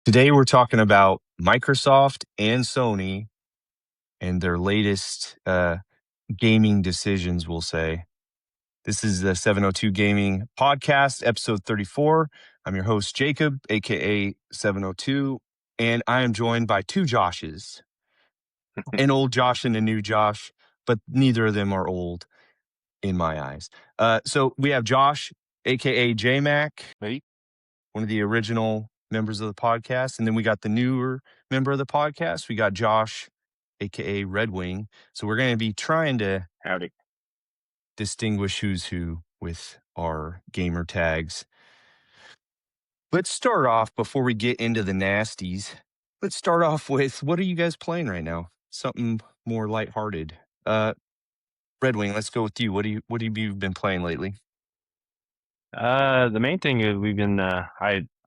Today we're talking about Microsoft and Sony and their latest gaming decisions, we'll say. This is the 702 Gaming Podcast, episode 34. I'm your host, Jacob, aka 702, and I am joined by two Joshes, an old Josh and a new Josh, but neither of them are old in my eyes. So we have Josh, aka J-Mac, Hey. one of the original members of the podcast. And then we got the newer member of the podcast. We got Josh, aka Red Wing. So we're going to be trying to Howdy. distinguish who's who with our gamer tags. Let's start off before we get into the nasties. Let's start off with, what are you guys playing right now? Something more lighthearted. Red Wing, let's go with you. What have you been playing lately? The main thing is we've been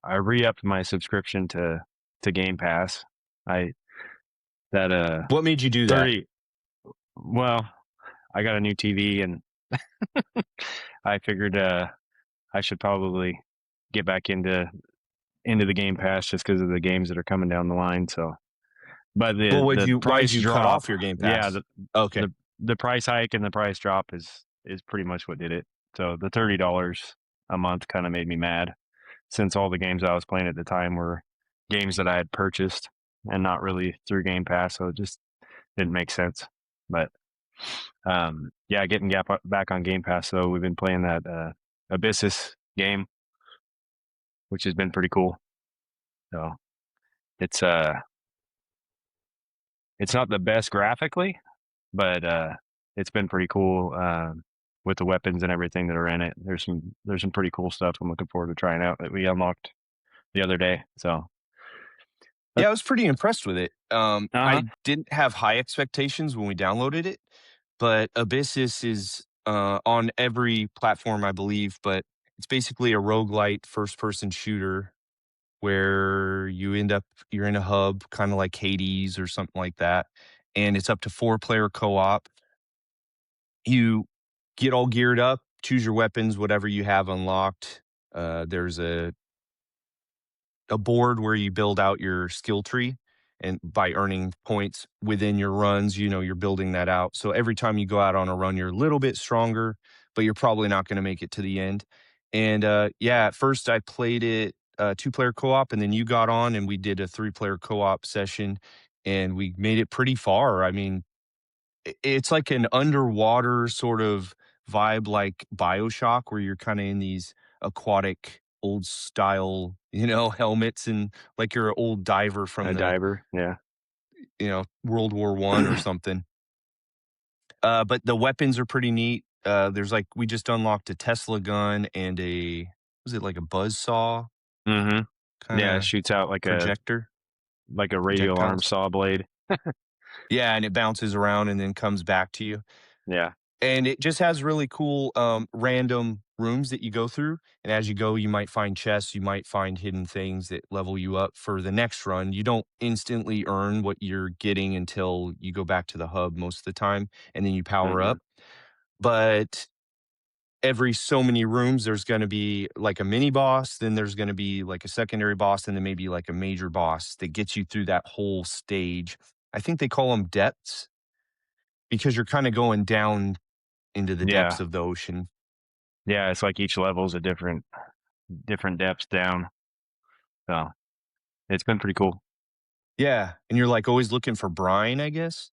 I re-upped my subscription to Game Pass. What made you do that? 30 well, I got a new TV and I figured I should probably get back into the Game Pass just because of the games that are coming down the line. So, but the Why price did you drop cut off your Game Pass? Yeah, okay. the price hike and the price drop is pretty much what did it. So the $30 a month kind of made me mad, since all the games I was playing at the time were games that I had purchased and not really through Game Pass, so it just didn't make sense. But yeah, getting back on Game Pass, though, we've been playing that Abyssus game, which has been pretty cool. So it's not the best graphically, but it's been pretty cool with the weapons and everything that are in it. There's some pretty cool stuff I'm looking forward to trying out that we unlocked the other day. So yeah, I was pretty impressed with it. Uh-huh. I didn't have high expectations when we downloaded it, but Abyssus is on every platform, I believe, but it's basically a roguelite first-person shooter where you're in a hub, kind of like Hades or something like that, and it's up to 4-player co-op. You get all geared up, choose your weapons, whatever you have unlocked. There's a board where you build out your skill tree, and by earning points within your runs, you're building that out. So every time you go out on a run, you're a little bit stronger, but you're probably not going to make it to the end. And yeah, at first I played it 2-player co-op, and then you got on and we did a 3-player co-op session, and we made it pretty far. I mean, it's like an underwater sort of vibe, like BioShock, where you're kind of in these aquatic old style, helmets, and like you're an old diver from diver, yeah, World War I or something. But the weapons are pretty neat. There's we just unlocked a Tesla gun and was it like a buzzsaw? Mm-hmm. Yeah, it shoots out like projector, like a radio arm saw blade. Yeah, and it bounces around and then comes back to you. Yeah. And it just has really cool random rooms that you go through. And as you go, you might find chests, you might find hidden things that level you up for the next run. You don't instantly earn what you're getting until you go back to the hub most of the time, and then you power up. But every so many rooms, there's going to be like a mini boss, then there's going to be like a secondary boss, and then maybe like a major boss that gets you through that whole stage. I think they call them depths because you're kind of going down into the depths of the ocean. Yeah, it's like each level's a different depths down. So it's been pretty cool. Yeah, and you're like always looking for brine, I guess.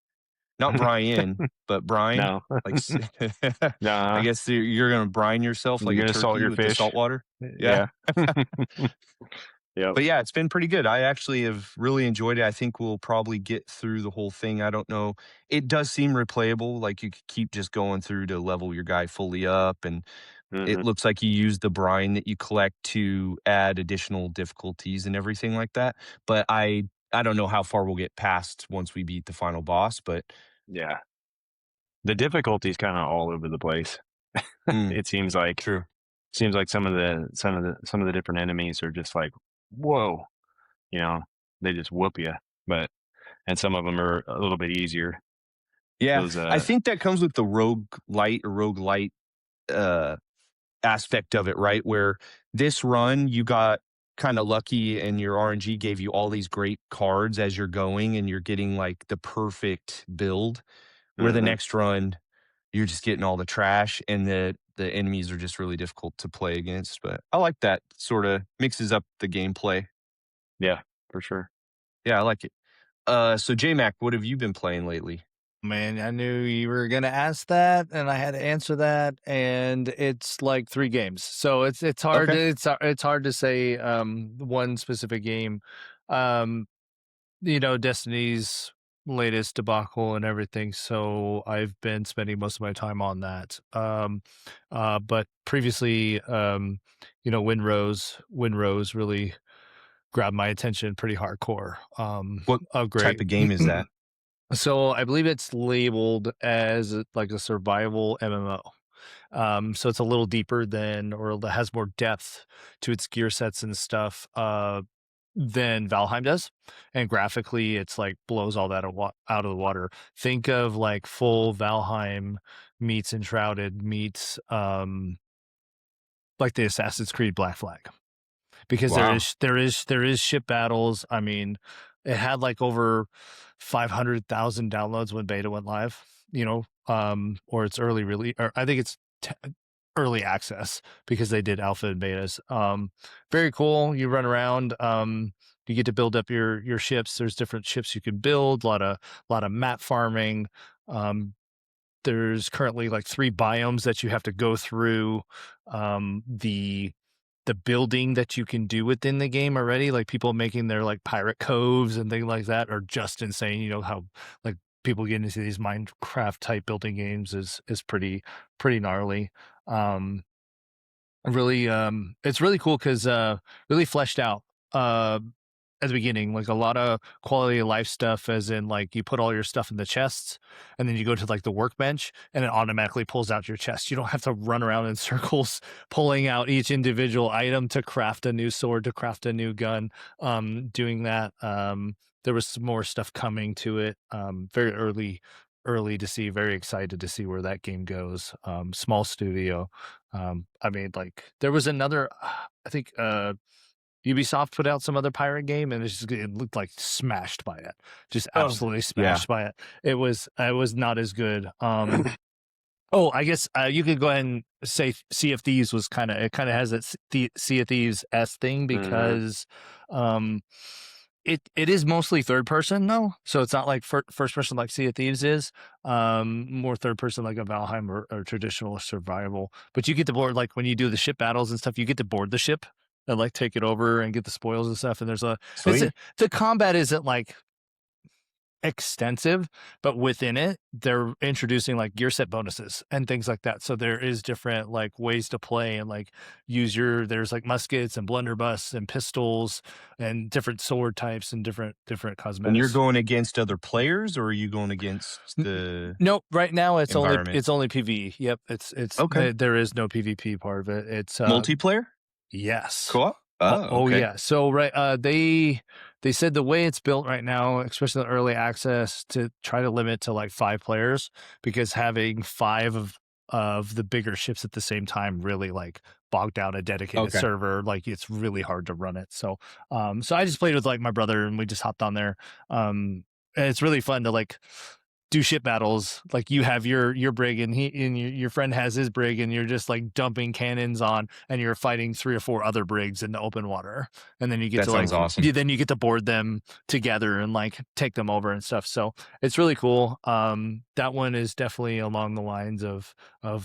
Not Brian, but brine. No. I guess you're gonna brine yourself like you're a gonna turkey salt your with fish. the salt water. Yeah. Yeah. But yeah, it's been pretty good. I actually have really enjoyed it. I think we'll probably get through the whole thing. I don't know. It does seem replayable. Like you could keep just going through to level your guy fully up. And it looks like you use the brine that you collect to add additional difficulties and everything like that. But I don't know how far we'll get past once we beat the final boss. But yeah, the difficulty is kind of all over the place. It seems like true. Seems like some of the different enemies are just like, whoa, they just whoop you. And some of them are a little bit easier. Yeah, I think that comes with the roguelite aspect of it, right? Where this run, you got kinda lucky and your RNG gave you all these great cards as you're going and you're getting, like, the perfect build, where the Mhm. next run, you're just getting all the trash and the enemies are just really difficult to play against, but I like that sorta mixes up the gameplay. Yeah, for sure. Yeah, I like it. So J-Mac, what have you been playing lately? Man, I knew you were gonna ask that, and I had to answer that, and it's like 3 games. So it's hard Okay. it's hard to say, one specific game. Um, Destiny's latest debacle and everything, so I've been spending most of my time on that. But previously, WinRose really grabbed my attention pretty hardcore. What type Great. of game is that? So I believe it's labeled as like a survival MMO. So it's a little deeper than, or it has more depth to its gear sets and stuff than Valheim does. And graphically, it's like blows all that out of the water. Think of like full Valheim meets Enshrouded meets like the Assassin's Creed Black Flag, because Wow. there is ship battles. I mean, it had like over 500,000 downloads when beta went live, or it's early release, or I think it's early access because they did alpha and betas. Very cool. You run around, you get to build up your ships. There's different ships you can build, a lot of map farming. There's currently like 3 biomes that you have to go through. The building that you can do within the game already, like people making their like pirate coves and things like that, are just insane. You know how like people get into these Minecraft type building games is pretty gnarly. Um, Really, it's really cool because really fleshed out at the beginning, like a lot of quality of life stuff, as in like you put all your stuff in the chests and then you go to like the workbench and it automatically pulls out your chest. You don't have to run around in circles pulling out each individual item to craft a new sword, to craft a new gun. Doing that. There was some more stuff coming to it. Very early to see, very excited to see where that game goes. Small studio. I mean, like there was another, I think, Ubisoft put out some other pirate game, and it looked like smashed by it, just Oh. absolutely Yeah. smashed by it. It was not as good. Oh, I guess you could go ahead and say Sea of Thieves was it kind of has that Sea of Thieves s thing, Mhm. because um, it is mostly third person though, so it's not like first person like Sea of Thieves is. More third person like a Valheim, or traditional survival. But you get to board, like when you do the ship battles and stuff, you get to board the ship and like take it over and get the spoils and stuff. And Sweet. the combat isn't like extensive, but within it, they're introducing like gear set bonuses and things like that. So there is different like ways to play and like there's like muskets and blunderbuss and pistols and different sword types and different And you're cosmetics. going against other players, or are you going against the Nope, right now it's only environment? it's only PvE. Yep, it's Okay. there is no PvP part of it. It's Multiplayer? yes. Co-op? Oh, Oh, oh okay. yeah. So right, they said the way it's built right now, especially the early access, to try to limit to like 5 players, because having 5 of the bigger ships at the same time really like bogged down a dedicated Okay. server. Like it's really hard to run it. So I just played with like my brother and we just hopped on there. And it's really fun to like do ship battles. Like you have your brig and your friend has his brig, and you're just like dumping cannons on, and you're fighting 3 or 4 other brigs in the open water. And then you get That to sounds like awesome. then you get to board them together and like take them over and stuff. So it's really cool. That one is definitely along the lines of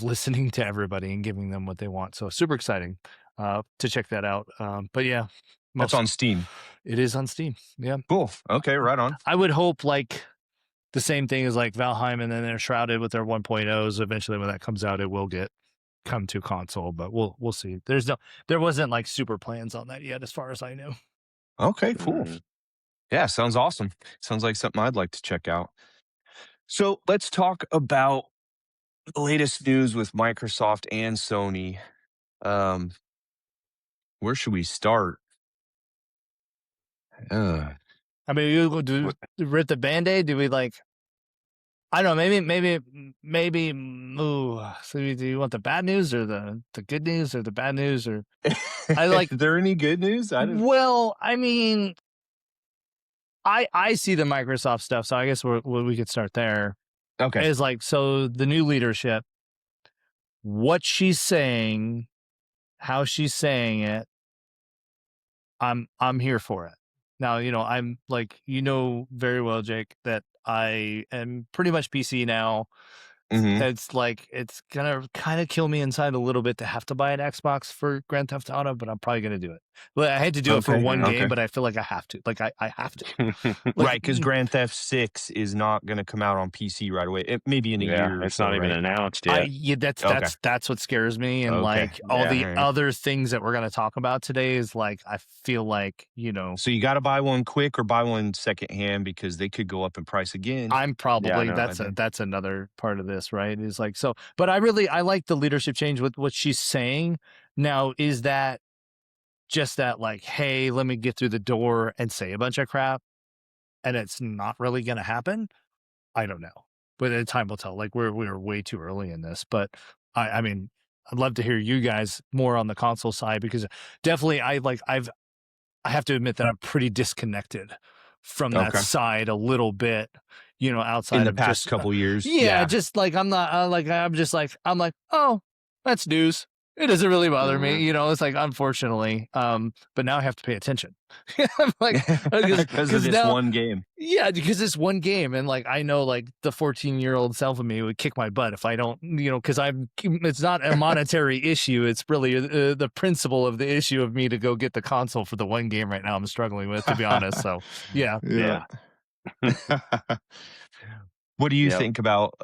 listening to everybody and giving them what they want. So super exciting to check that out. But yeah, That's most on Steam. it is on Steam. Yeah. Cool. Okay, right on. I would hope like the same thing as like Valheim, and then they're shrouded with their 1.0s. Eventually, when that comes out, it will come to console, but we'll see. There wasn't like super plans on that yet, as far as I know. Okay, cool. Mhm. Yeah, sounds awesome. Sounds like something I'd like to check out. So let's talk about the latest news with Microsoft and Sony. Um, where should we start? Uh, I mean, you do What rip the band-aid? Do we like? I don't know. Maybe. Ooh, so do you want the bad news or the good news or the bad news or I like? Is there any good news? I don't. Well, I mean, I see the Microsoft stuff, so I guess we could start there. Okay. Is like so the new leadership, what she's saying, how she's saying it. I'm here for it. Now, I'm like, very well, Jake, that I am pretty much PC now. Mhm. It's like it's gonna kind of kill me inside a little bit to have to buy an Xbox for Grand Theft Auto, but I'm probably gonna do it. But I hate to do it for Okay, one game, okay. but I feel like I have to. Like I have to. Like Right, because Grand Theft 6 is not gonna come out on PC right away. Maybe in a Yeah, year or it's so, not even right? announced yet. yeah, Okay. that's what scares me, and Okay. like all Yeah, the alright. other things that we're gonna talk about today is like I feel like So you gotta buy one quick or buy one secondhand because they could go up in price again. I'm Yeah, I probably know. that's another part of this, right? Is like so, but I like the leadership change with what she's saying. Now, is that just that like, hey, let me get through the door and say a bunch of crap, and it's not really going to happen? I don't know, but time will tell. Like we're way too early in this, but I mean, I'd love to hear you guys more on the console side because definitely I have to admit that I'm pretty disconnected from that Okay. side a little bit, In outside the of past just, couple years, yeah, yeah. just like I'm not, I'm like, oh, that's news. It doesn't really bother me, Mhm. It's like, unfortunately, but now I have to pay attention. I'm like, Because of because this now, one game. yeah, because it's one game, and like I know, like the 14-year-old self of me would kick my butt if I don't, because it's not a monetary issue. It's really the principle of the issue of me to go get the console for the one game right now. I'm struggling with, to be honest. So yeah, Yeah. Yeah. What do you Yep. think about,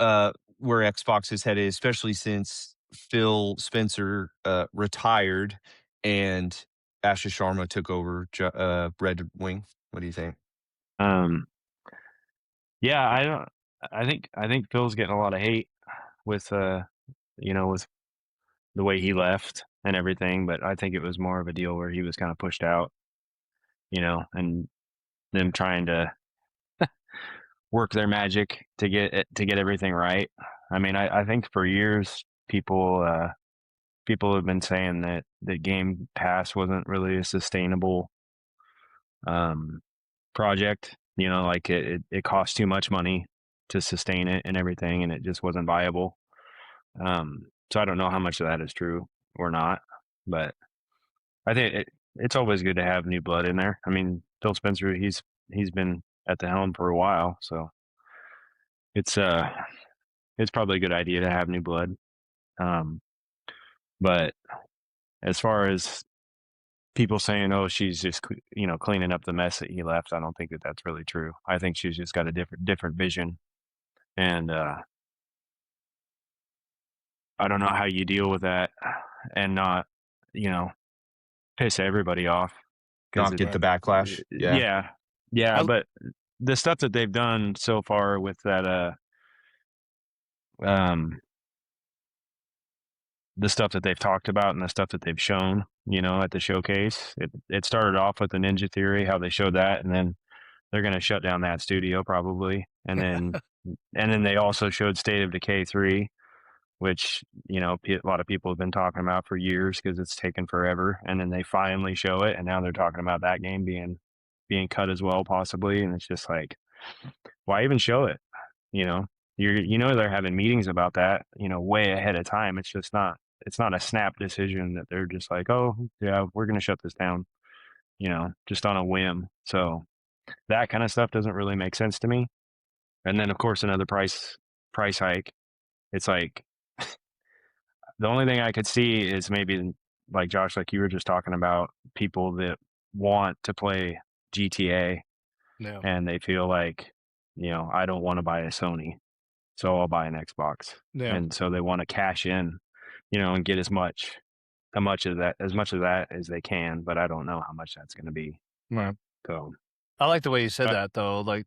where Xbox is headed, especially since Phil Spencer, retired and Asha Sharma took over Red Wing? What do you think? Um, yeah, I don't. I think Phil's getting a lot of hate with with the way he left and everything, but I think it was more of a deal where he was kind of pushed out, and them trying to work their magic to get everything right. I mean, I think for years people have been saying that Game Pass wasn't really a sustainable um, project. Like it cost too much money to sustain it and everything, and it just wasn't viable. So I don't know how much of that is true or not, but I think it's always good to have new blood in there. I mean, Phil Spencer, he's been at the helm for a while, so it's uh it's probably a good idea to have new blood. Um, but as far as people saying, "Oh, she's just cleaning up the mess that he left," I don't think that that's really true. I think she's just got a different vision, and I don't know how you deal with that and not you know piss everybody off because Not get the backlash? Yeah. yeah, yeah, I, but the stuff that they've done so far with that um the stuff that they've talked about and the stuff that they've shown, at the showcase. It started off with the Ninja Theory, how they showed that, and then they're going to shut down that studio probably, and then they also showed State of Decay 3, which a lot of people have been talking about for years because it's taken forever, and then they finally show it, and now they're talking about that game being cut as well possibly, and it's just like, why even show it? You know, they're having meetings about that, way ahead of time. It's not a snap decision that they're just like, oh yeah, we're going to shut this down, just on a whim. So that kind of stuff doesn't really make sense to me. And then of course another price hike. It's like the only thing I could see is maybe like Josh, like you were just talking about, people that want to play GTA no, and they feel like, I don't want to buy a Sony, so I'll buy an Xbox. no, And so they want to cash in, and get as much of that as they can, but I don't know how much that's going to be. no. So, I like the way you said but, that though. Like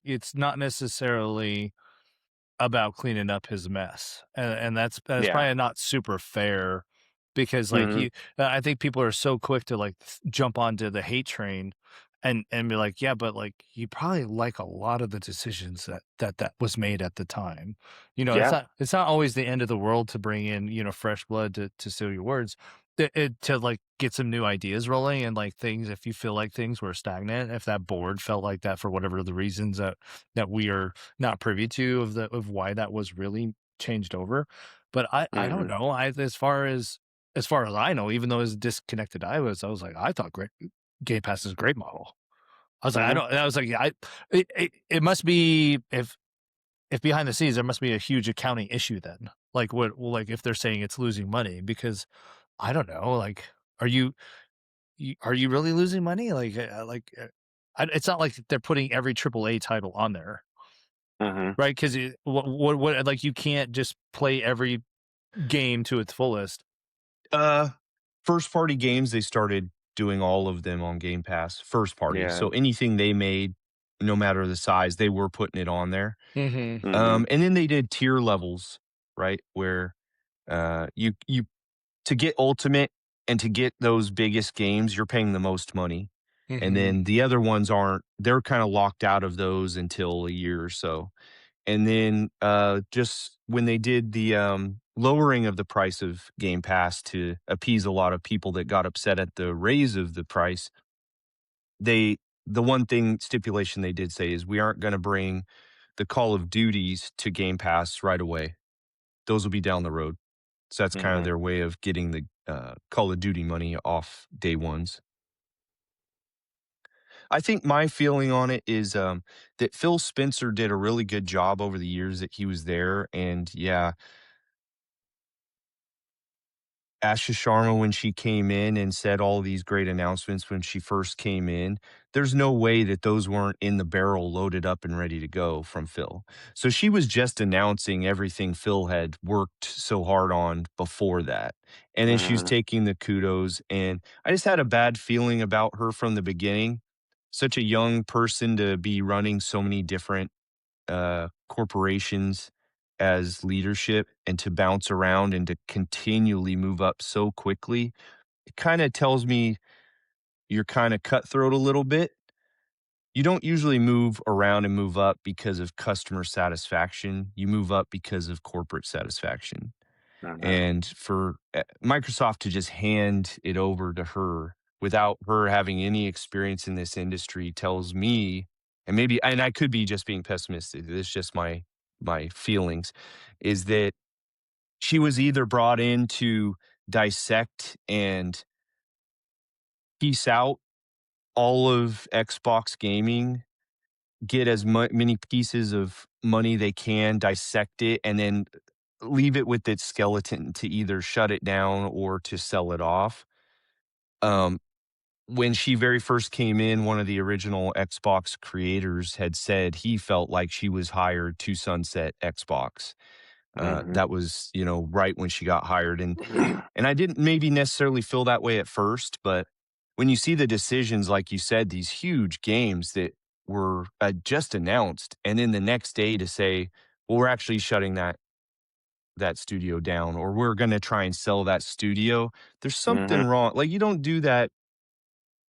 it's not necessarily about cleaning up his mess, and that's yeah. probably not super fair because like Hmm. I think people are so quick to like jump onto the hate train, and be like, yeah, but like you probably like a lot of the decisions that was made at the time. Yeah. It's not always the end of the world to bring in, fresh blood to seal your words. To like get some new ideas rolling and like things, if you feel like things were stagnant, if that board felt like that for whatever the reasons that we are not privy to of why that was really changed over. But I don't Hmm. know. As far as I know, even though as disconnected I was like, I thought great Game Pass is a great model. I was like, I Hmm. don't. I was like, it must be if behind the scenes there must be a huge accounting issue then. Like what? Well, like if they're saying it's losing money because I don't know. Like, are are you really losing money? It's not like they're putting every AAA title on there, Hmm. right? Because what like you can't just play every game to its fullest. Uh, First party games, they started doing all of them on Game Pass, first party. Yeah. So anything they made, no matter the size, they were putting it on there. Mm-hmm. Hmm. And then they did tier levels, right? Where you to get Ultimate and to get those biggest games, you're paying the most money. And Mm-hmm. then the other ones aren't, they're kind of locked out of those until a year or so. And then just when they did the lowering of the price of Game Pass to appease a lot of people that got upset at the raise of the price, they the one thing stipulation they did say is we aren't going to bring the Call of Duties to Game Pass right away. Those will be down the road. So that's kind of Hmm. their way of getting the Call of Duty money off day ones. I think my feeling on it is that Phil Spencer did a really good job over the years that he was there. And yeah, Asha Sharma, when she came in and said all these great announcements when she first came in, there's no way that those weren't in the barrel loaded up and ready to go from Phil. So she was just announcing everything Phil had worked so hard on before that. And then she was Hmm. taking the kudos. And I just had a bad feeling about her from the beginning. Such a young person to be running so many different corporations as leadership and to bounce around and to continually move up so quickly, it kind of tells me you're kind of cutthroat a little bit. You don't usually move around and move up because of customer satisfaction. You move up because of corporate satisfaction. Hmm. And for Microsoft to just hand it over to her without her having any experience in this industry tells me, and maybe, and I could be just being pessimistic. This is just my feelings, is that she was either brought in to dissect and piece out all of Xbox gaming, get as many pieces of money they can, dissect it, and then leave it with its skeleton to either shut it down or to sell it off. Um, when she very first came in, one of the original Xbox creators had said he felt like she was hired to sunset Xbox. Hmm. That was, right when she got hired, and I didn't maybe necessarily feel that way at first, but when you see the decisions, like you said, these huge games that were just announced, and then the next day to say, well, we're actually shutting that studio down, or we're going to try and sell that studio. There's something Hmm. wrong. Like you don't do that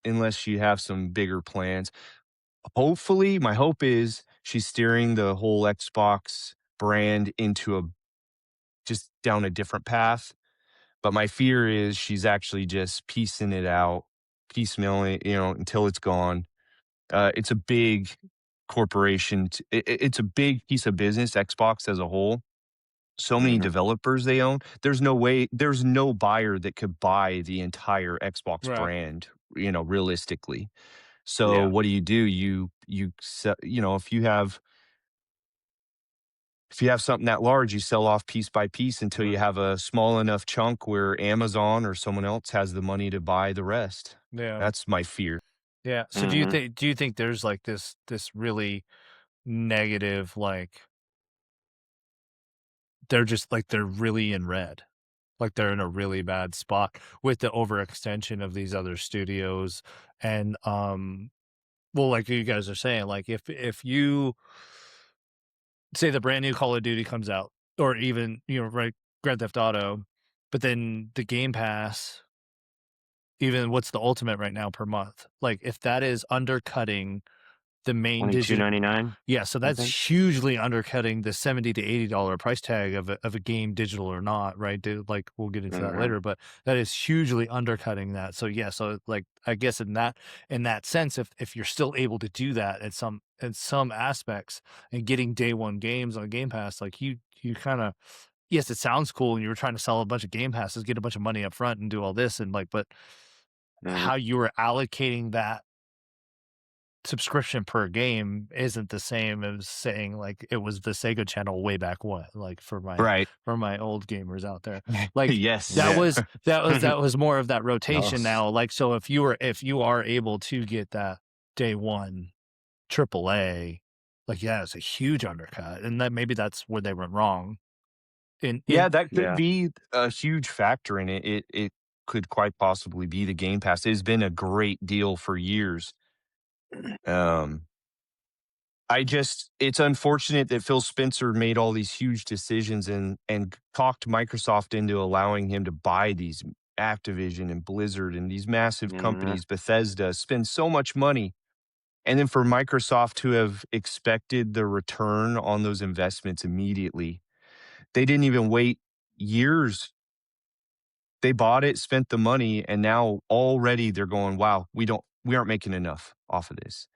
unless you have some bigger plans. Hopefully, my hope is she's steering the whole Xbox brand into a just down a different path. But my fear is she's actually just piecing it out, piecemealing it, until it's gone. It's a big corporation. It's a big piece of business, Xbox as a whole. So many Hmm. developers they own. There's no buyer that could buy the entire Xbox Right. brand, realistically. So Yeah. what do? If you have something that large, you sell off piece by piece until you have a small enough chunk where Amazon or someone else has the money to buy the rest. Yeah. That's my fear. Yeah. So Hmm. do you think there's like this really negative, like they're just like they're really in red? Like they're in a really bad spot with the overextension of these other studios. And well, like you guys are saying, like if you say the brand new Call of Duty comes out, or even, right, Grand Theft Auto, but then the Game Pass even what's the ultimate right now per month? Like, if that is undercutting the main digital, $22.99, yeah, so I that's think. hugely undercutting the $70 to $80 price tag of a game, digital or not, right? Dude, like, we'll get into that Mhm. later, but that is hugely undercutting that. So yeah, so like, I guess in that sense, if you're still able to do that at some aspects and getting day one games on Game Pass, like you kind of, yes, it sounds cool, and you were trying to sell a bunch of Game Passes, get a bunch of money up front, and do all this, and like, but Mhm. how you were allocating that subscription per game isn't the same as saying like it was the Sega channel way back when, like Right. for my old gamers out there. Like that Yes. Yeah. was that was more of that rotation Yes. now. Like, so if you are able to get that day one AAA, like, yeah, it's a huge undercut. And that maybe that's where they went wrong. In Yeah, that could Yeah. be a huge factor in it. It could quite possibly be the Game Pass. It's been a great deal for years. Um, it's unfortunate that Phil Spencer made all these huge decisions and talked Microsoft into allowing him to buy these Activision and Blizzard and these massive Mhm. companies, Bethesda, spend so much money. And then for Microsoft to have expected the return on those investments immediately, they didn't even wait years. They bought it, spent the money, and now already they're going, wow, we aren't making enough off of this.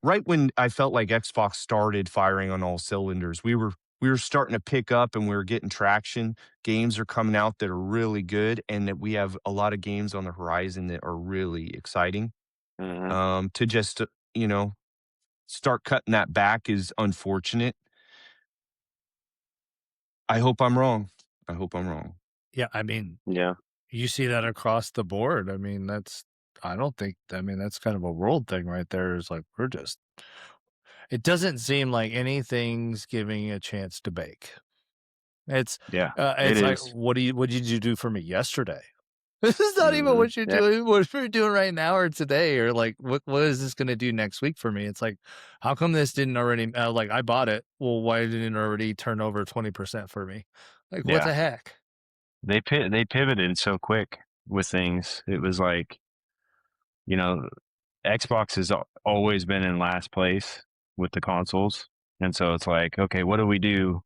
Right when I felt like Xbox started firing on all cylinders, we were starting to pick up and we were getting traction. Games are coming out that are really good, and that we have a lot of games on the horizon that are really exciting. Mhm. To just you know start cutting that back is unfortunate. I hope I'm wrong. I hope I'm wrong. Yeah, I mean, Yeah. you see that across the board. I mean, I don't think, I mean, that's kind of a world thing right there. Is like, it doesn't seem like anything's giving a chance to bake. Yeah. It It's like, is. what did you do for me yesterday? This is not even Mhm. what you're Yeah. doing, what you're doing right now or today, or like, what is this gonna do next week for me? It's like, how come this didn't already, like, I bought it. Well, why didn't it already turn over 20% for me? Like, what Yeah. the heck? They pivoted so quick with things. It was like, you know, Xbox has always been in last place with the consoles. And so it's like, okay, what do we do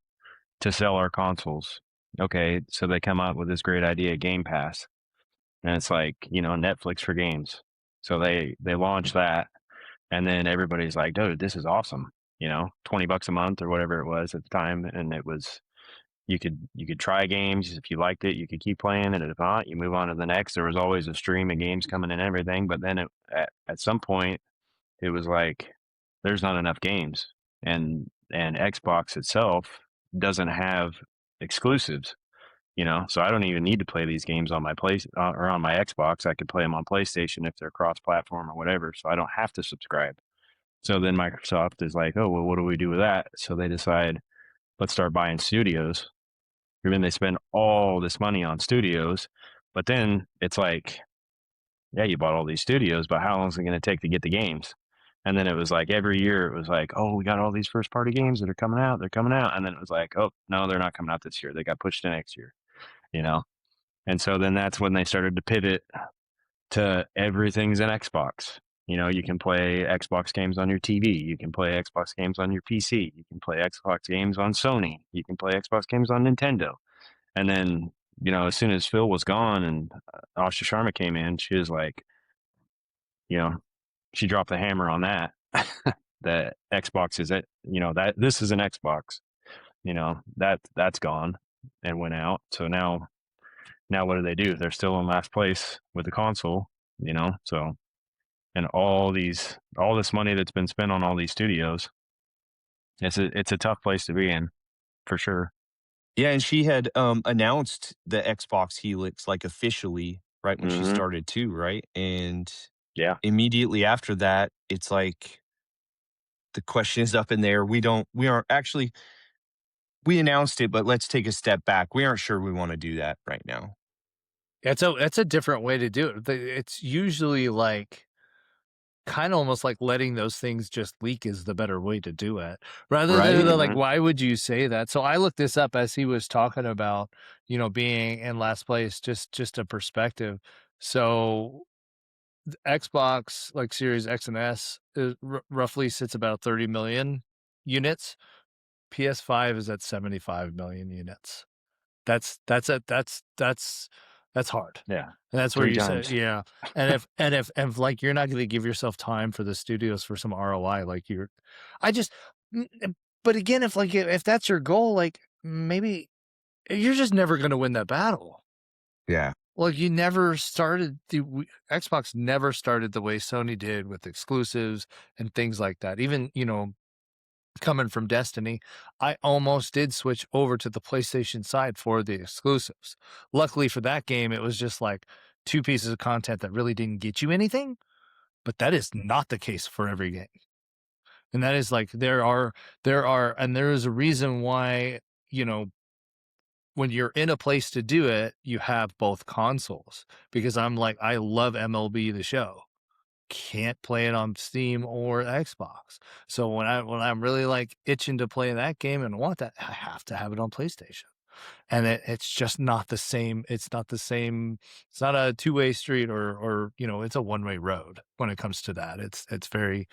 to sell our consoles? Okay, so they come up with this great idea, Game Pass. And it's like, Netflix for games. So they launch that, and then everybody's like, dude, this is awesome. $20 a month or whatever it was at the time. And it was, you could try games. If you liked it, you could keep playing, and if not, you move on to the next. There was always a stream of games coming in and everything, but then at some point it was like there's not enough games, and Xbox itself doesn't have exclusives. So I don't even need to play these games on my place or on my Xbox. I could play them on PlayStation if they're cross-platform or whatever. So I don't have to subscribe. So then Microsoft is like, oh well, what do we do with that? So they decide, let's start buying studios. And then they spend all this money on studios, but then it's like, yeah, you bought all these studios, but how long is it going to take to get the games? And then it was like every year it was like, oh, we got all these first party games that are coming out. They're coming out. And then it was like, oh, no, they're not coming out this year. They got pushed to next year, you know? And so then that's when they started to pivot to everything's an Xbox. You can play Xbox games on your TV. You can play Xbox games on your PC. You can play Xbox games on Sony. You can play Xbox games on Nintendo. And then, as soon as Phil was gone and Asha Sharma came in, she was like, you know, she dropped the hammer on that. That Xbox is it, that this is an Xbox, that's gone and went out. So now what do? They're still in last place with the console, so, and all this money that's been spent on all these studios, it's a tough place to be in for sure. Yeah, and she had, announced the Xbox Helix, like, officially right when she Hmm. started too, right? And Yeah. immediately after that, it's like the question is up in there. We aren't actually we announced it, but let's take a step back. We aren't sure we wanna do that right now. It's a different way to do it. It's usually like, kind of almost like letting those things just leak is the better way to do it, rather than Right? like, Hmm. why would you say that? So I looked this up as he was talking about, being in last place, just a perspective. So the Xbox, like Series X and S, roughly sits about 30 million units. PS5 is at 75 million units. That's hard. Yeah. And that's where 3 you say, times. yeah. And if like you're not going to give yourself time for the studios for some ROI, like I just, but again, if that's your goal, like maybe you're just never going to win that battle. Yeah. Like you never started Xbox never started the way Sony did with exclusives and things like that. Even, coming from Destiny, I almost did switch over to the PlayStation side for the exclusives. Luckily for that game, it was just like 2 pieces of content that really didn't get you anything, but that is not the case for every game. And that is like there is a reason why, when you're in a place to do it, you have both consoles, because I love MLB The Show. Can't play it on Steam or Xbox. So when I'm really like itching to play that game and want that, I have to have it on PlayStation. And it's just not the same. It's not the same. It's not a two-way street or it's a one-way road when it comes to that. It's very,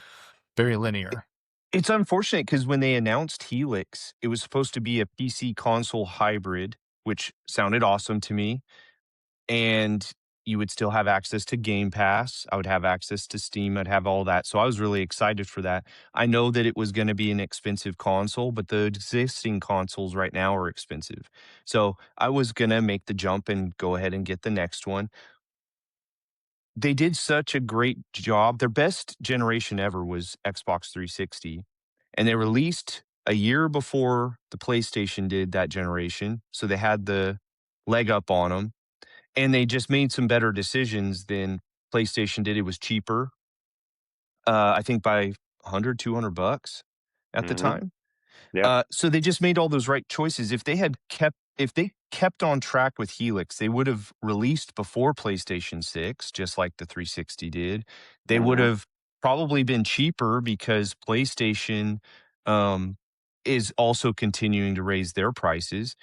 very linear. It's unfortunate because when they announced Helix, it was supposed to be a PC console hybrid, which sounded awesome to me. And you would still have access to Game Pass. I would have access to Steam. I'd have all that. So I was really excited for that. I know that it was going to be an expensive console, but the existing consoles right now are expensive. So I was going to make the jump and go ahead and get the next one. They did such a great job. Their best generation ever was Xbox 360, and they released a year before the PlayStation did that generation. So they had the leg up on them, and they just made some better decisions than PlayStation did. It was cheaper, I think by 100, $200 at the Mhm. time. Yeah. So they just made all those right choices. If they kept on track with Helix, they would have released before PlayStation 6, just like the 360 did. They would Mhm. have probably been cheaper because PlayStation um, is also continuing to raise their prices.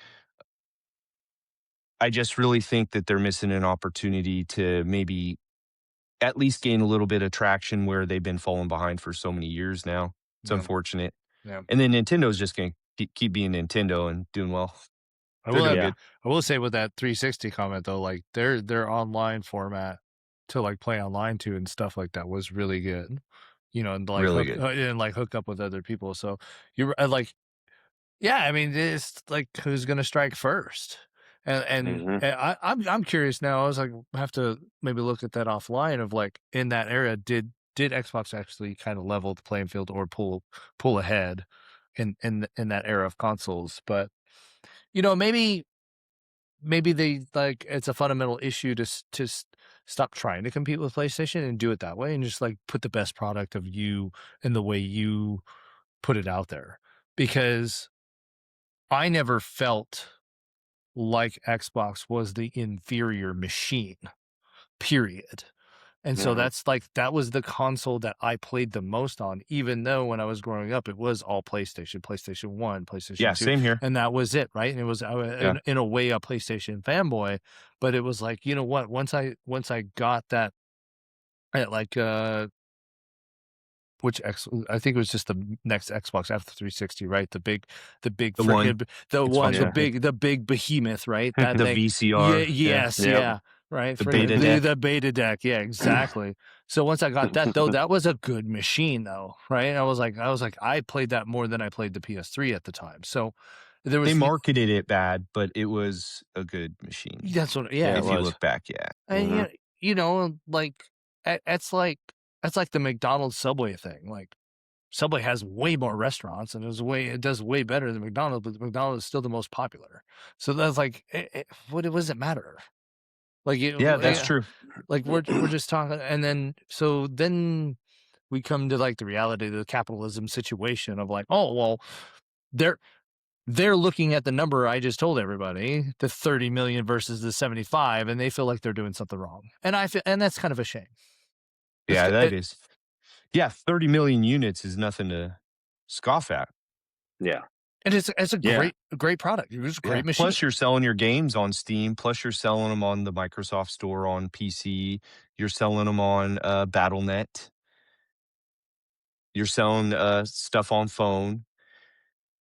I just really think that they're missing an opportunity to maybe at least gain a little bit of traction where they've been falling behind for so many years now. It's Yeah. unfortunate. Yeah. And then Nintendo's just going to keep being Nintendo and doing well. I They're will doing have, Yeah. good. I will say with that 360 comment though, like their online format to like play online to and stuff like that was really good. And like Really good. hook up with other people. So you're like, yeah, I mean, it's like who's gonna strike first? Mhm. I'm curious now. I was like, have to maybe look at that offline of like in that era, did Xbox actually kind of level the playing field or pull ahead in that era of consoles? But maybe they like it's a fundamental issue to stop trying to compete with PlayStation and do it that way and just like put the best product of you in the way you put it out there. Because I never felt like Xbox was the inferior machine, period. And so Mhm. that was the console that I played the most on, even though when I was growing up, it was all PlayStation, PlayStation 1, PlayStation Yeah, 2, same here. and that was it, right? And it was Yeah. in a way a PlayStation fanboy, but it was like, you know what? Once I got that at like I think it was just the next Xbox after 360, right? The big The one, freaking the one Xbox Yeah. One, the big behemoth, right? That the thing. Yeah, VCR. Yeah. yes, Yep. yeah. Right. The Freaking beta deck. the beta deck. Yeah, exactly. So once I got that though, that was a good machine though, right? I played that more than I played the PS3 at the time. So there They was marketed it bad, but it was a good machine. that's what Yeah, yeah. it If you was. look back, yeah. And Mhm. like it's like the McDonald's Subway thing. Like Subway has way more restaurants and it does way better than McDonald's, but McDonald's is still the most popular. So that's like, what does it matter? Like, Yeah, that's yeah, true. like we're just talking, and then we come to like the reality of the capitalism situation of like, oh well, they're they're looking at the number I just told everybody, the 30 million versus the 75, and they feel like they're doing something wrong, and that's kind of a shame. It's, Yeah, that is. Yeah, 30 million units is nothing to scoff at. Yeah. And it's a great product. It was a great machine. Plus, you're selling your games on Steam. Plus, you're selling them on the Microsoft Store on PC. You're selling them on BattleNet. You're selling stuff on phone.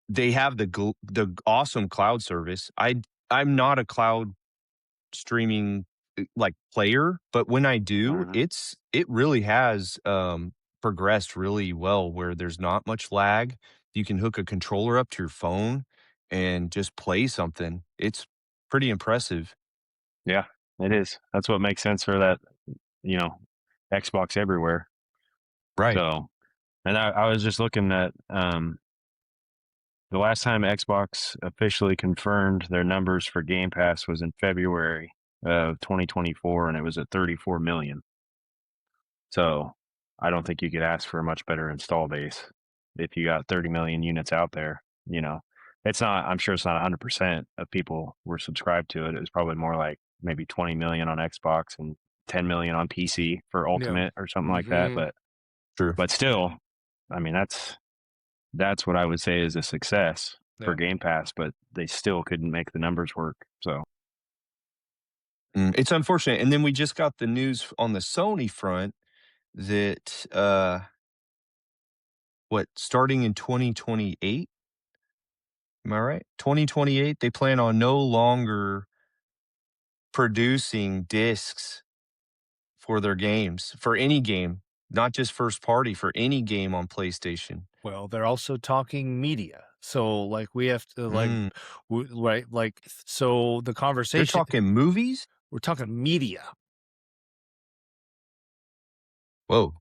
They have the awesome cloud service. I'm not a cloud streaming like player, but when I do, it really has progressed really well where there's not much lag. You can hook a controller up to your phone and just play something. It's pretty impressive. Yeah, it is. That's what makes sense for that, Xbox everywhere. Right. So, and I was just looking at the last time Xbox officially confirmed their numbers for Game Pass was in February of 2024, and it was at 34 million. So I don't think you could ask for a much better install base if you got 30 million units out there. It's not, I'm sure it's not 100% of people were subscribed to it. It was probably more like maybe 20 million on Xbox and 10 million on PC for Ultimate or something like that. But still, I mean, that's what I would say is a success for Game Pass, but they still couldn't make the numbers work. So it's unfortunate. And then we just got the news on the Sony front that starting in 2028? Am I right? 2028, they plan on no longer producing discs for their games, for any game, not just first party, for any game on PlayStation. Well, they're also talking media. So like we have to right, like, so the conversation. They're talking movies? We're talking media. Whoa.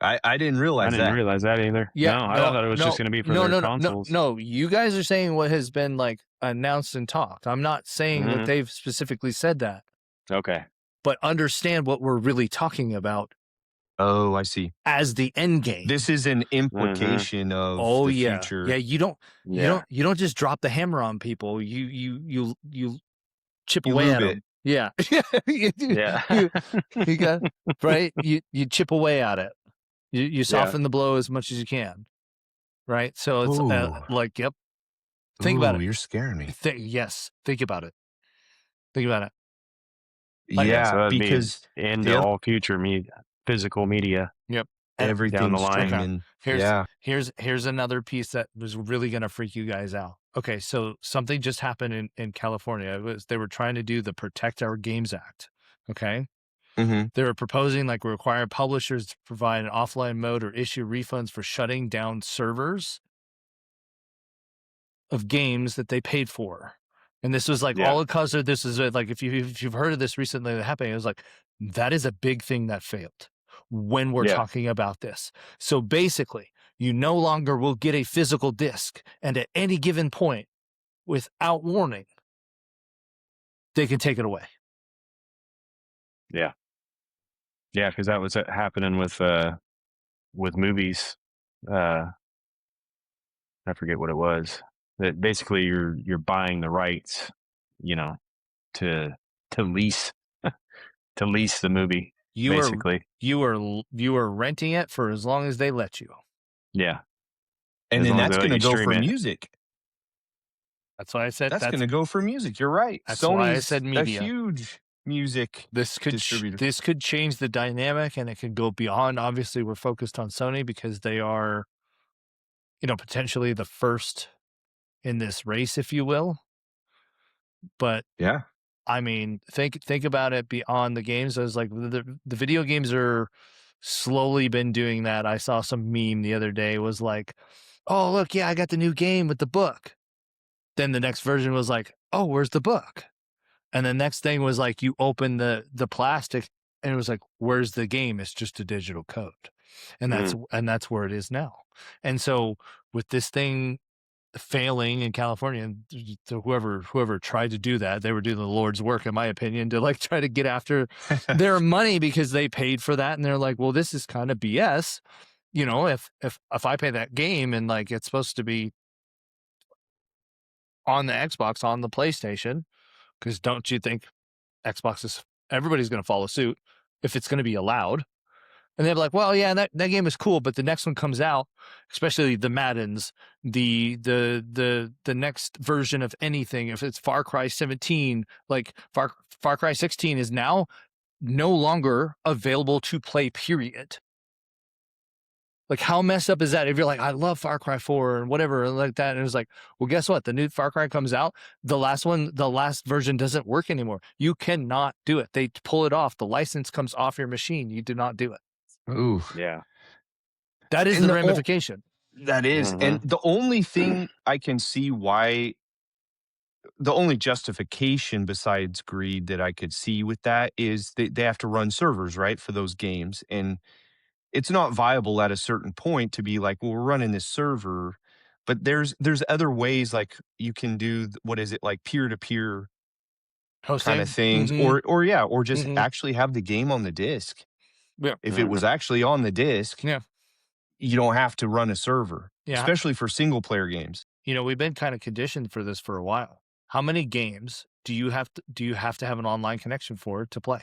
I didn't realize that. I didn't realize that either. Yeah, no, I thought it was just going to be for their consoles. No, you guys are saying what has been like announced and talked. I'm not saying that they've specifically said that. Okay. But understand what we're really talking about. Oh, I see. As the end game. This is an implication of the future. Yeah, you don't just drop the hammer on people. You chip away at them. Yeah. You got right. You chip away at it. You soften the blow as much as you can. Right? So it's like, yep. Think about it. You're scaring me. Yes. Think about it. Think about it. So because into all future physical media. Yep. Everything down the line. And here's another piece that was really going to freak you guys out. Okay, so something just happened in California. They were trying to do the Protect Our Games Act. Okay. They were proposing like require publishers to provide an offline mode or issue refunds for shutting down servers of games that they paid for. And this was like all because of this is like if you've heard of this recently that happened, it was like that is a big thing that failed when we're talking about this. So basically, you no longer will get a physical disc, and at any given point, without warning, they can take it away. Yeah. Yeah, because that was happening with movies. I forget what it was. That basically you're buying the rights, to lease to lease the movie. You were renting it for as long as they let you. Yeah, and then that's going to go for music. That's why I said that's going to go for music. You're right. That's why I said media. A huge music distributor. This could change the dynamic, and it could go beyond. Obviously, we're focused on Sony because they are, potentially the first in this race, if you will. But yeah, I mean, think about it beyond the games. I was like, the video games are slowly been doing that. I saw some meme the other day was like, oh, look, I got the new game with the book. Then the next version was like, oh, where's the book? And the next thing was like, you open the plastic and it was like, where's the game? It's just a digital code. And that's where it is now. And so with this thing failing in California, to whoever tried to do that, they were doing the Lord's work, in my opinion, to like try to get after their money because they paid for that. And they're like, well, this is kind of BS. If I pay that game and like it's supposed to be on the Xbox, on the PlayStation, because don't you think everybody's going to follow suit if it's going to be allowed? And they're like, well, yeah, that game is cool, but the next one comes out, especially the Maddens, the next version of anything. If it's Far Cry 17, like Far Cry 16 is now no longer available to play, period. Like, how messed up is that? If you're like, I love Far Cry 4 and whatever, like that, and it was like, well, guess what? The new Far Cry comes out. The last version doesn't work anymore. You cannot do it. They pull it off. The license comes off your machine. You do not do it. Ooh. Yeah. That is And the ramification. That is. And the only thing I can see why, the only justification besides greed that I could see with that is they have to run servers, right, for those games. And it's not viable at a certain point to be like, well, we're running this server, but there's other ways, like you can do what is it, like peer-to-peer kind Hosting. of things, or just actually have the game on the disc. Yeah. If it was actually on the disc, Yeah. you don't have to run a server, Yeah. especially for single player games. You know, we've been kind of conditioned for this for a while. How many games do you have to have an online connection for to play?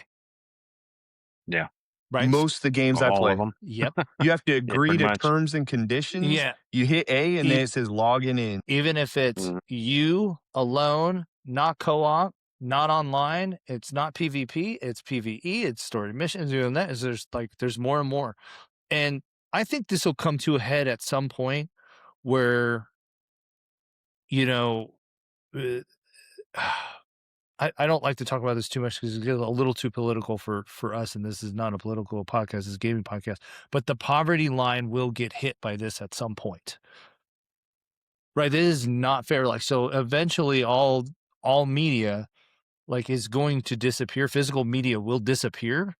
Yeah. Right. Most of the games I All play. of them. Yep. You have to agree pretty to much. terms and conditions. Yeah. You hit A and then it says logging in. Even if it's you alone, not co-op, not online, it's not PvP, it's PvE, it's story missions, doing that. There's more and more. And I think this will come to a head at some point where, you know, I don't like to talk about this too much because it gets a little too political for us, and this is not a political podcast, it's a gaming podcast. But the poverty line will get hit by this at some point. Right? This is not fair. Like, so eventually all media like is going to disappear. Physical media will disappear.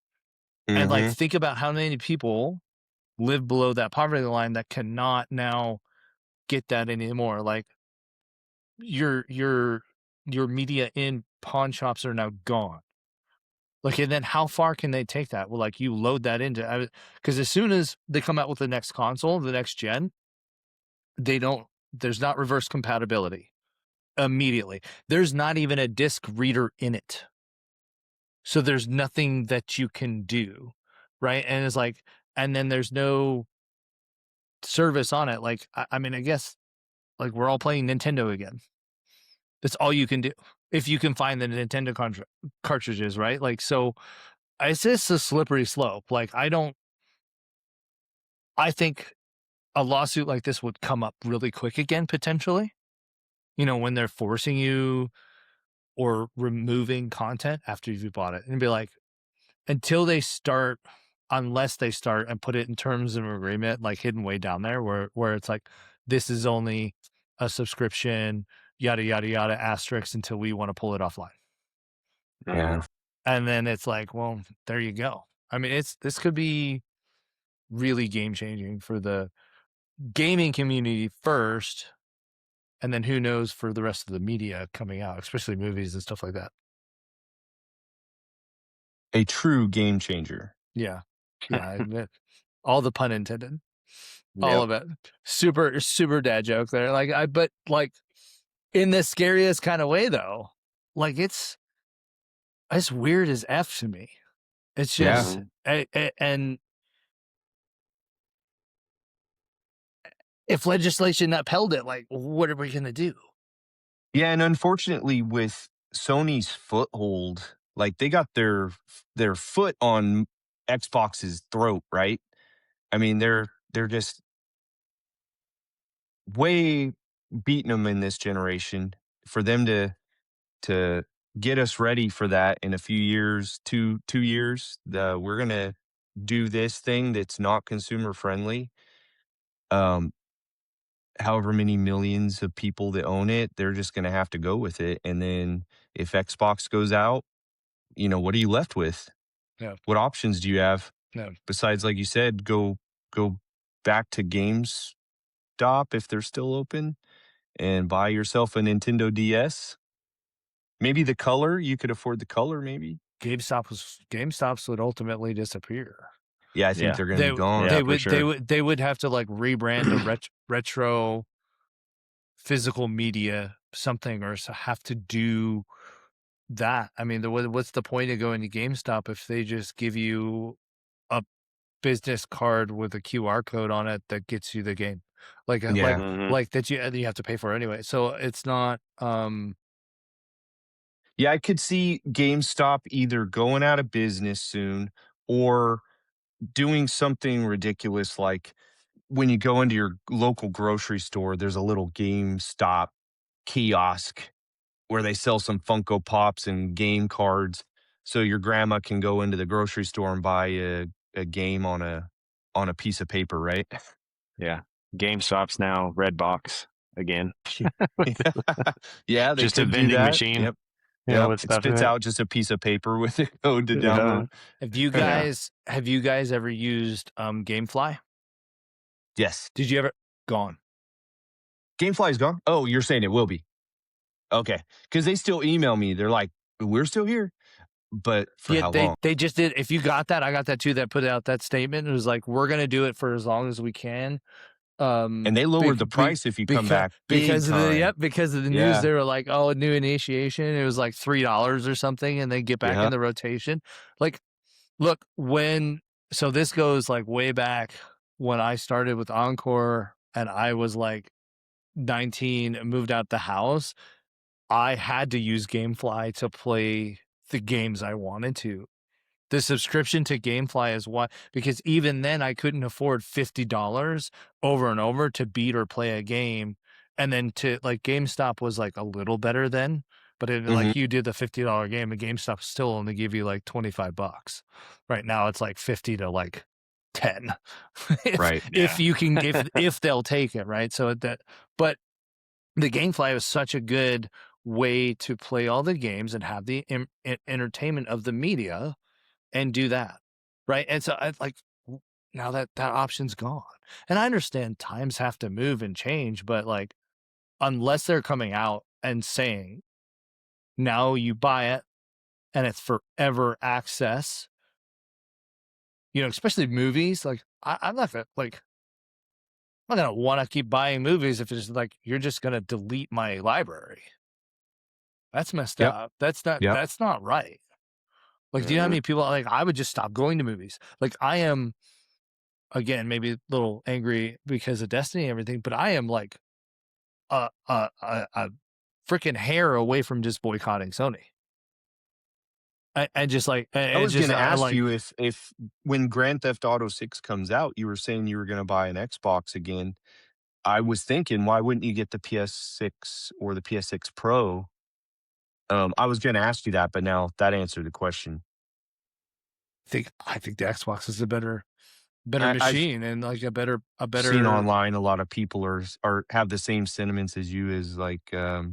And like, think about how many people live below that poverty line that cannot now get that anymore. Like, your media in pawn shops are now gone. Like, and then how far can they take that? Well, like, you load that into, because as soon as they come out with the next console, the next gen, there's not reverse compatibility immediately. There's not even a disc reader in it. So there's nothing that you can do, right? And it's like, and then there's no service on it. Like, I mean, I guess, like, we're all playing Nintendo again. That's all you can do if you can find the Nintendo cartridges, right? Like, so it's just a slippery slope. Like, I think a lawsuit like this would come up really quick again, potentially, you know, when they're forcing you or removing content after you've bought it, and be like, unless they start and put it in terms of agreement, like hidden way down there where it's like, this is only a subscription, yada, yada, yada, asterisk, until we want to pull it offline. Yeah. And then it's like, well, there you go. I mean, this could be really game changing for the gaming community first, and then who knows for the rest of the media coming out, especially movies and stuff like that. A true game changer. Yeah. I admit. All the pun intended. All of it. Super, super dad joke there. But like, in the scariest kind of way though. Like, it's weird as F to me. It's just, and if legislation upheld it, like, what are we going to do? Yeah, and unfortunately with Sony's foothold, like they got their foot on Xbox's throat, right? I mean, they're just way beating them in this generation. For them to get us ready for that in a few years, 2 years, we're gonna do this thing that's not consumer friendly. However many millions of people that own it, they're just gonna have to go with it. And then if Xbox goes out, you know, what are you left with? Yeah. What options do you have? Yeah. Besides, like you said, go back to GameStop if they're still open and buy yourself a Nintendo DS. Maybe the color, you could afford the color, maybe. GameStops would ultimately disappear. Yeah, I think they're going to be gone. They would have to like rebrand a retro physical media something, or have to do that. I mean, what's the point of going to GameStop if they just give you a business card with a QR code on it that gets you the game, like Yeah. like that you have to pay for anyway. So it's not. Yeah, I could see GameStop either going out of business soon or doing something ridiculous like when you go into your local grocery store, there's a little GameStop kiosk where they sell some Funko Pops and game cards, so your grandma can go into the grocery store and buy a game on a piece of paper, right? Yeah. GameStop's now Redbox again. Yeah, they Just a could do vending that. machine, Yep, you know, yep. with It stuff in spits it. out just a piece of paper with a code to Yeah. download. Have you Yeah. guys ever used GameFly? Yes. Did you ever gone? GameFly's gone? Oh, you're saying it will be. Okay, because they still email me. They're like, "We're still here," but for Yeah, how long? they just did. If you got that, I got that too. That put out that statement. It was like, we're gonna do it for as long as we can. And they lowered the price if you come back big because of time. because of the news, Yeah. they were like, oh, a new initiation. It was like $3 or something, and they get back Yeah. in the rotation. Like, look, so this goes like way back when I started with Encore, and I was like 19 and moved out the house. I had to use GameFly to play the games I wanted to. The subscription to GameFly is what, because even then I couldn't afford $50 over and over to beat or play a game. And then to like GameStop was like a little better then, but it, Mhm. like you did the $50 game and GameStop still only give you like $25. Right now it's like 50 to like 10. Right. If Yeah. you can, if they'll take it. Right. So but the GameFly was such a good way to play all the games and have the entertainment of the media and do that, right? And so I like now that option's gone. And I understand times have to move and change, but like unless they're coming out and saying now you buy it and it's forever access, especially movies, like I'm not gonna want to keep buying movies if it's like you're just gonna delete my library. That's messed Yep. up. Yep. That's not right. Like, do you know how many people like I would just stop going to movies? Like I am, again, maybe a little angry because of Destiny and everything, but I am like a freaking hair away from just boycotting Sony. I just like I it's was just gonna ask like you if when Grand Theft Auto 6 comes out, you were saying you were gonna buy an Xbox again. I was thinking, why wouldn't you get the PS6 or the PS6 Pro? I was gonna ask you that, but now that answered the question. I think the Xbox is a better I've machine and like a better seen online a lot of people are have the same sentiments as you, is like, a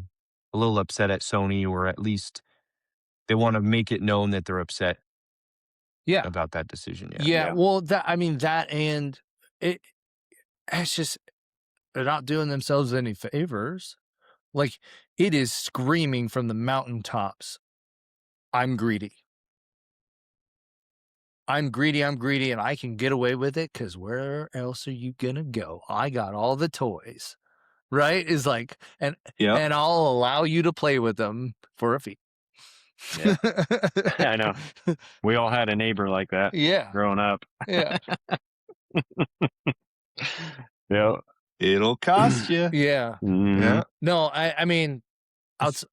little upset at Sony, or at least they wanna make it known that they're upset yeah. about that decision, yeah. Yeah, Yeah. well, that and it's just they're not doing themselves any favors. Like it is screaming from the mountaintops, I'm greedy. I'm greedy, and I can get away with it because where else are you gonna go? I got all the toys, right? Is like, Yep. and I'll allow you to play with them for a fee. Yeah. I know. We all had a neighbor like that Yeah, growing up. yeah, Yeah. It'll cost you. yeah. Mhm. Yeah. No, I mean,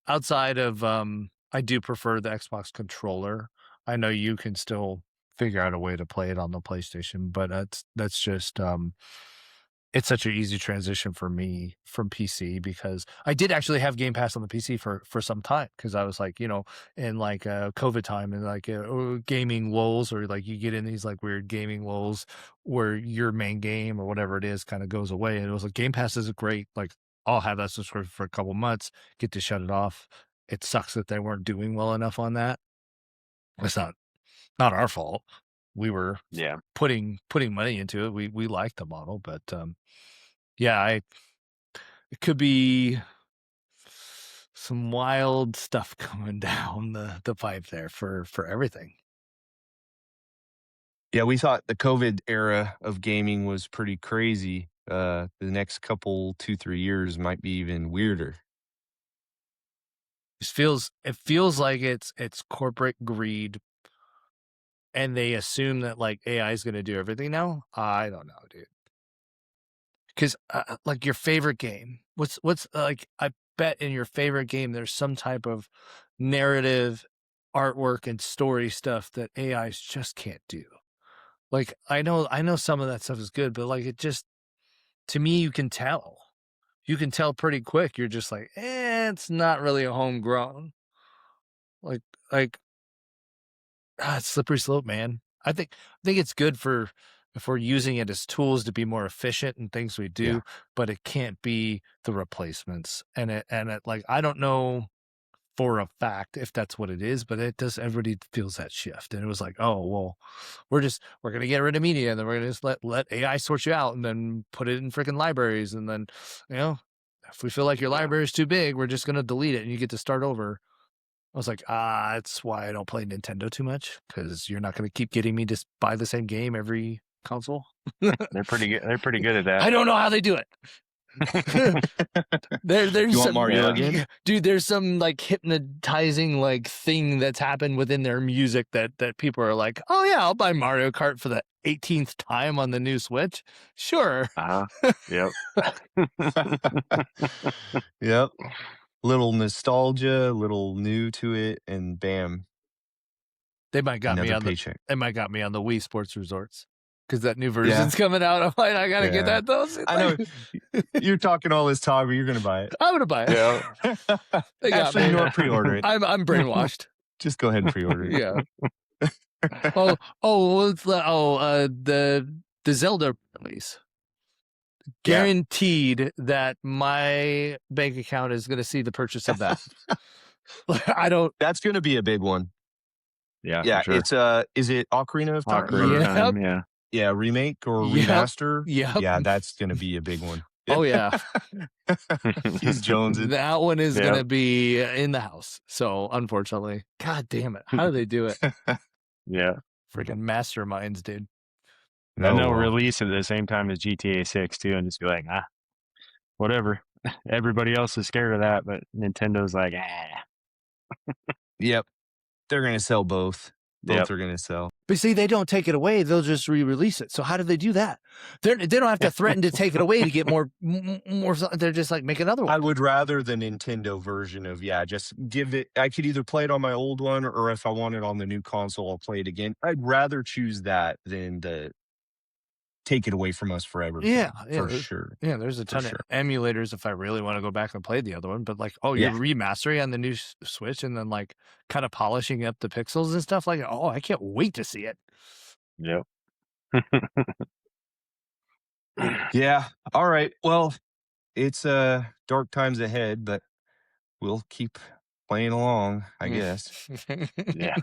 outside of I do prefer the Xbox controller. I know you can still figure out a way to play it on the PlayStation, but that's just it's such an easy transition for me from PC because I did actually have Game Pass on the PC for some time because I was like, in like COVID time and like gaming lulls, or like you get in these like weird gaming lulls where your main game or whatever it is kind of goes away, and it was like Game Pass is great. Like I'll have that subscription for a couple months, get to shut it off. It sucks that they weren't doing well enough on that. It's not our fault. We were Yeah. putting money into it. We liked the model, but yeah, it could be some wild stuff coming down the pipe there for everything. Yeah, we thought the COVID era of gaming was pretty crazy. The next couple 2-3 years might be even weirder. It feels like it's corporate greed and they assume that like AI is going to do everything now. I don't know, dude. Because like your favorite game, what's like? I bet in your favorite game there's some type of narrative, artwork, and story stuff that AIs just can't do. Like I know some of that stuff is good, but like it just, to me, you can tell pretty quick. You're just like, it's not really a homegrown. Like it's slippery slope, man. I think it's good for if we're using it as tools to be more efficient in things we do, but it can't be the replacements. And it like, I don't know for a fact if that's what it is, but it does. Everybody feels that shift, and it was like, oh well, we're gonna get rid of media, and then we're gonna just let AI sort you out, and then put it in freaking libraries, and then if we feel like your library is too big, we're just gonna delete it, and you get to start over. I was like, that's why I don't play Nintendo too much, because you're not gonna keep getting me to buy the same game every console. They're pretty good. They're pretty good at that. I don't know how they do it. There's You want some Mario again? Dude, there's some like hypnotizing like thing that's happened within their music that people are like, oh yeah, I'll buy Mario Kart for the 18th time on the new Switch. Sure. Yep. Yep. Little nostalgia, little new to it, and bam, They might got me another on paycheck. the Wii Sports Resorts, because that new version's coming out. I'm like, I gotta get that though. I know you're talking all this talk, but you're gonna buy it. I'm gonna buy it. Yeah. They got Actually, me. you know what? Pre-order it. I'm brainwashed. Just go ahead and pre-order it. Yeah. The Zelda release. Guaranteed that my bank account is going to see the purchase of that. I don't. That's going to be a big one. Yeah. Sure. It's is it Ocarina of Time? Time, yeah, remake or remaster? Yep. Yeah, that's going to be a big one. Oh yeah. He's jonesing. That one is going to be in the house. So unfortunately, God damn it, how do they do it? Yeah. Freaking masterminds, dude. And they'll release it at the same time as GTA 6 too, and just be like, whatever. Everybody else is scared of that, but Nintendo's like, Yep. They're going to sell both. Both are going to sell. But see, they don't take it away. They'll just re-release it. So how do they do that? They don't have to threaten to take it away to get more. They're just like, make another one. I would rather the Nintendo version of, just give it. I could either play it on my old one, or if I want it on the new console, I'll play it again. I'd rather choose that than the take it away from us forever. For sure. Yeah, there's a ton of emulators if I really want to go back and play the other one. But like, you're remastering on the new Switch and then like kind of polishing up the pixels and stuff. Like, I can't wait to see it. Yep. Yeah. All right. Well, it's dark times ahead, but we'll keep playing along, I guess. Yeah.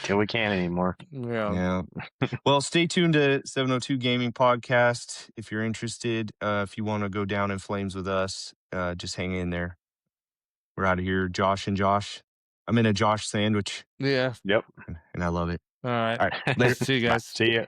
Till we can't anymore. Yeah. Well, stay tuned to 702 Gaming Podcast if you're interested. If you want to go down in flames with us, just hang in there. We're out of here, Josh and Josh. I'm in a Josh sandwich. Yeah. Yep. And I love it. All right. Later. See you guys. See ya.